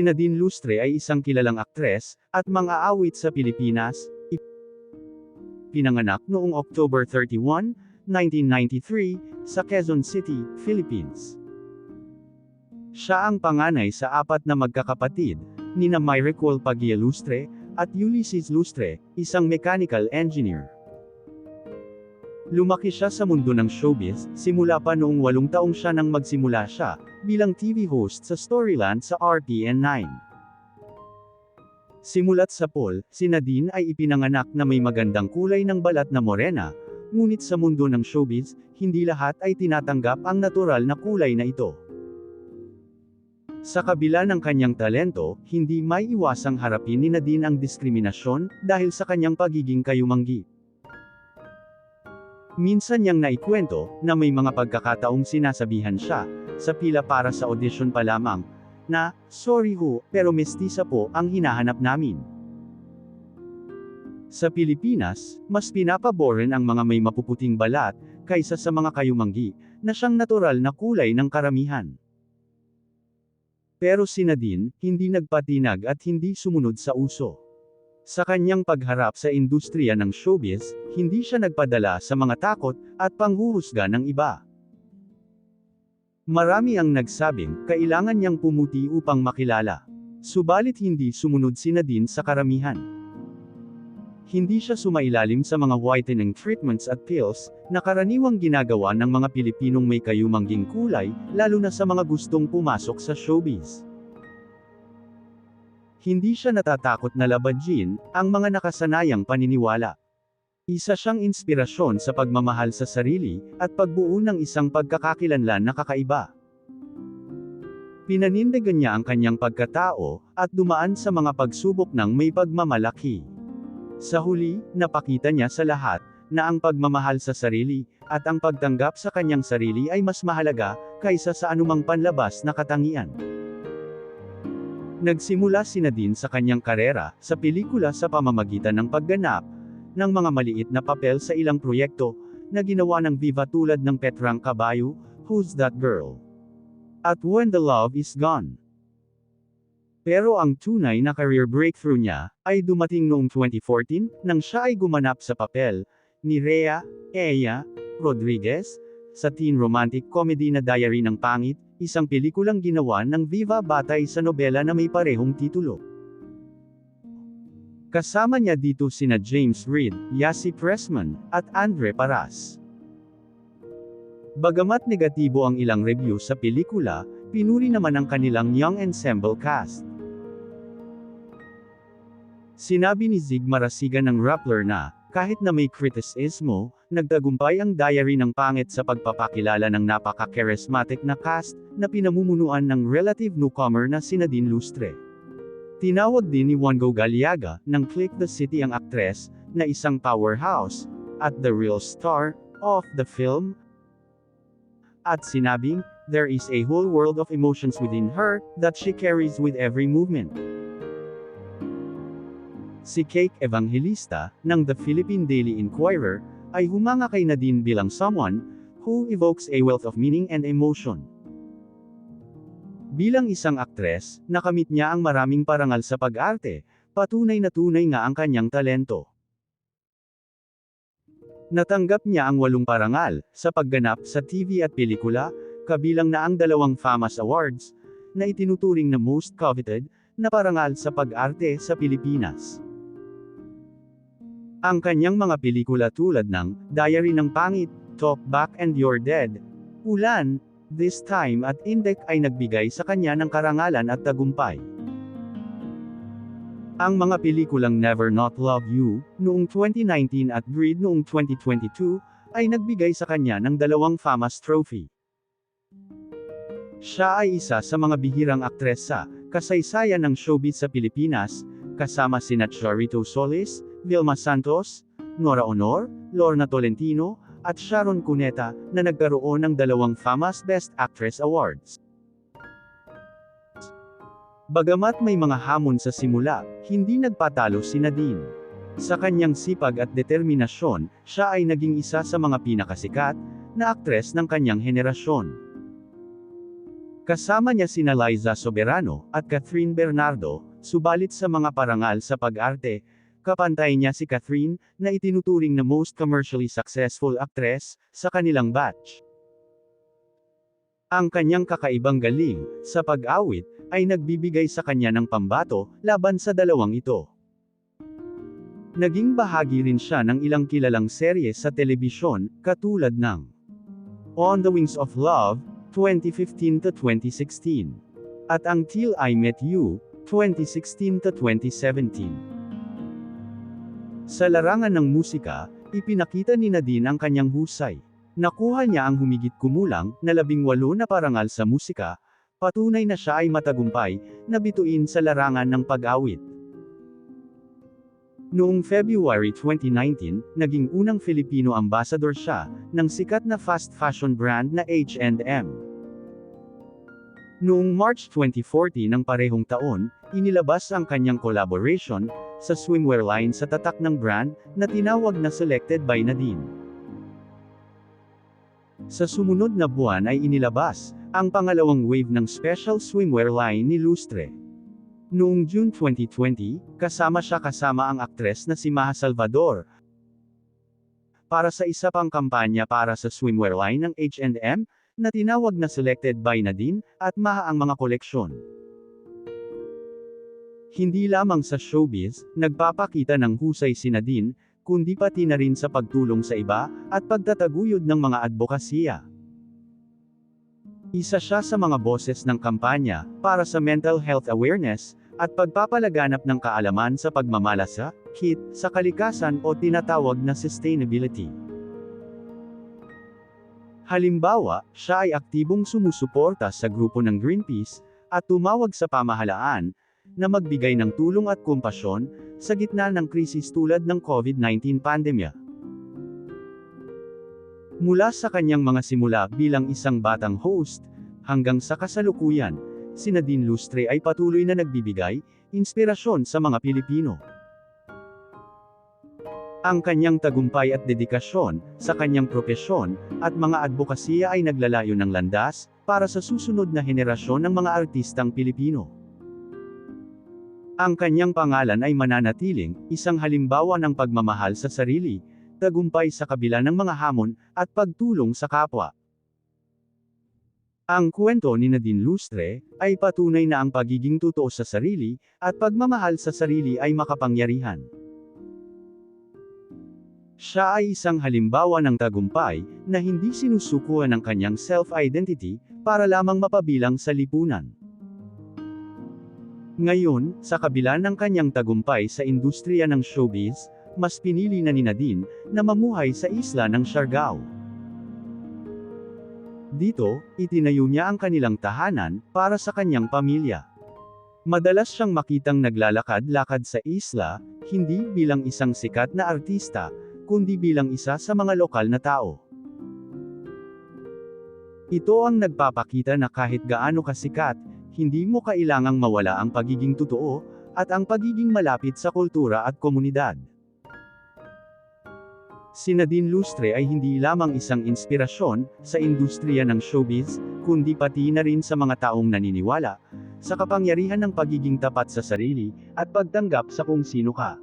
Si Nadine Lustre ay isang kilalang aktres, at mang-aawit sa Pilipinas. Pinanganak noong October 31, 1993, sa Quezon City, Philippines. Siya ang panganay sa apat na magkakapatid, nina Miracle Pagia Lustre, at Ulysses Lustre, isang mechanical engineer. Lumaki siya sa mundo ng showbiz, simula pa noong 8 taong siya nang magsimula siya, bilang TV host sa Storyland sa RPN9. Simulat sa poll, si Nadine ay ipinanganak na may magandang kulay ng balat na morena, ngunit sa mundo ng showbiz, hindi lahat ay tinatanggap ang natural na kulay na ito. Sa kabila ng kanyang talento, hindi maiiwasang harapin ni Nadine ang diskriminasyon, dahil sa kanyang pagiging kayumanggi. Minsan niyang naikwento, na may mga pagkakataong sinasabihan siya, sa pila para sa audition pa lamang, na, "Sorry ho, pero mestiza po ang hinahanap namin." Sa Pilipinas, mas pinapaboran ang mga may mapuputing balat, kaysa sa mga kayumanggi, na siyang natural na kulay ng karamihan. Pero si Nadine, hindi nagpatinag at hindi sumunod sa uso. Sa kanyang pagharap sa industriya ng showbiz, hindi siya nagpadala sa mga takot, at panghuhusga ng iba. Marami ang nagsabing, kailangan niyang pumuti upang makilala. Subalit hindi sumunod si Nadine sa karamihan. Hindi siya sumailalim sa mga whitening treatments at pills, na karaniwang ginagawa ng mga Pilipinong may kayumangging kulay, lalo na sa mga gustong pumasok sa showbiz. Hindi siya natatakot na labagin ang mga nakasanayang paniniwala. Isa siyang inspirasyon sa pagmamahal sa sarili, at pagbuo ng isang pagkakakilanlan na kakaiba. Pinanindigan niya ang kanyang pagkatao, at dumaan sa mga pagsubok ng may pagmamalaki. Sa huli, napakita niya sa lahat, na ang pagmamahal sa sarili, at ang pagtanggap sa kanyang sarili ay mas mahalaga, kaysa sa anumang panlabas na katangian. Nagsimula si Nadine sa kanyang karera, sa pelikula sa pamamagitan ng pagganap, ng mga maliit na papel sa ilang proyekto, na ginawa ng Viva tulad ng Petrang Caballo, Who's That Girl? At When the Love Is Gone. Pero ang tunay na career breakthrough niya, ay dumating noong 2014, nang siya ay gumanap sa papel, ni Rhea Rodriguez, sa teen romantic comedy na Diary ng Pangit, isang pelikulang ginawa ng Viva batay sa nobela na may parehong titulo. Kasama niya dito sina James Reid, Yasi Pressman, at Andre Paras. Bagamat negatibo ang ilang review sa pelikula, pinuri naman ang kanilang young ensemble cast. Sinabi ni Zig Marasigan ng Rappler na, kahit na may kritisismo, nagtagumpay ang Diary ng Pangit sa pagpapakilala ng napaka-charismatic na cast, na pinamumunuan ng relative newcomer na si Nadine Lustre. Tinawag din ni Juan Galiaga, ng Click the City ang aktres, na isang powerhouse, at the real star, of the film. At sinabing, there is a whole world of emotions within her, that she carries with every movement. Si Cake Evangelista, ng The Philippine Daily Inquirer, ay humanga kay Nadine bilang someone, who evokes a wealth of meaning and emotion. Bilang isang aktres, nakamit niya ang maraming parangal sa pag-arte, patunay na tunay nga ang kanyang talento. Natanggap niya ang 8 parangal, sa pagganap sa TV at pelikula, kabilang na ang 2 FAMAS Awards, na itinuturing na most coveted, na parangal sa pag-arte sa Pilipinas. Ang kanyang mga pelikula tulad ng Diary ng Pangit, Talk Back and You're Dead, Ulan, This Time at Indek ay nagbigay sa kanya ng karangalan at tagumpay. Ang mga pelikulang Never Not Love You, noong 2019 at Greed noong 2022, ay nagbigay sa kanya ng 2 FAMAS Trophy. Siya ay isa sa mga bihirang aktres sa kasaysayan ng showbiz sa Pilipinas, kasama sina Charito Solis, Vilma Santos, Nora Honor, Lorna Tolentino, at Sharon Cuneta, na nagkaroon ng 2 FAMAS Best Actress Awards. Bagamat may mga hamon sa simula, hindi nagpatalo si Nadine. Sa kanyang sipag at determinasyon, siya ay naging isa sa mga pinakasikat na aktres ng kanyang henerasyon. Kasama niya sina Liza Soberano at Catherine Bernardo, subalit sa mga parangal sa pag-arte, kapantay niya si Catherine, na itinuturing na most commercially successful actress sa kanilang batch. Ang kanyang kakaibang galing sa pag-awit ay nagbibigay sa kanya ng pambato laban sa dalawang ito. Naging bahagi rin siya ng ilang kilalang serye sa telebisyon, katulad ng On the Wings of Love, 2015 to 2016. At ang Till I Met You, 2016 to 2017. Sa larangan ng musika, ipinakita ni Nadine ang kanyang husay. Nakuha niya ang humigit kumulang na 18 na parangal sa musika, patunay na siya ay matagumpay na bituin sa larangan ng pag-awit. Noong February 2019, naging unang Filipino ambassador siya ng sikat na fast fashion brand na H&M. Noong March 2014 ng parehong taon, inilabas ang kanyang collaboration sa swimwear line sa tatak ng brand na tinawag na Selected by Nadine. Sa sumunod na buwan ay inilabas ang pangalawang wave ng special swimwear line ni Lustre. Noong June 2020, kasama ang aktres na si Maha Salvador para sa isa pang kampanya para sa swimwear line ng H&M, na tinawag na Selected by Nadine, at Maha ang mga koleksyon. Hindi lamang sa showbiz, nagpapakita ng husay si Nadine, kundi pati na rin sa pagtulong sa iba, at pagtataguyod ng mga advokasya. Isa siya sa mga boses ng kampanya para sa mental health awareness at pagpapalaganap ng kaalaman sa pagmamalasakit sa kalikasan o tinatawag na sustainability. Halimbawa, siya ay aktibong sumusuporta sa grupo ng Greenpeace at tumawag sa pamahalaan na magbigay ng tulong at kumpasyon sa gitna ng krisis tulad ng COVID-19 pandemya. Mula sa kanyang mga simula bilang isang batang host, hanggang sa kasalukuyan, si Nadine Lustre ay patuloy na nagbibigay inspirasyon sa mga Pilipino. Ang kanyang tagumpay at dedikasyon sa kanyang propesyon at mga advokasya ay naglalayo ng landas para sa susunod na henerasyon ng mga artistang Pilipino. Ang kanyang pangalan ay mananatiling isang halimbawa ng pagmamahal sa sarili, tagumpay sa kabila ng mga hamon, at pagtulong sa kapwa. Ang kwento ni Nadine Lustre ay patunay na ang pagiging totoo sa sarili at pagmamahal sa sarili ay makapangyarihan. Siya ay isang halimbawa ng tagumpay na hindi sinusukuan ng kanyang self-identity para lamang mapabilang sa lipunan. Ngayon, sa kabila ng kanyang tagumpay sa industriya ng showbiz, mas pinili na ni Nadine na mamuhay sa isla ng Siargao. Dito, itinayo niya ang kanilang tahanan para sa kanyang pamilya. Madalas siyang makitang naglalakad-lakad sa isla, hindi bilang isang sikat na artista, kundi bilang isa sa mga lokal na tao. Ito ang nagpapakita na kahit gaano kasikat, hindi mo kailangang mawala ang pagiging totoo, at ang pagiging malapit sa kultura at komunidad. Si Nadine Lustre ay hindi lamang isang inspirasyon sa industriya ng showbiz, kundi pati na rin sa mga taong naniniwala sa kapangyarihan ng pagiging tapat sa sarili at pagtanggap sa kung sino ka.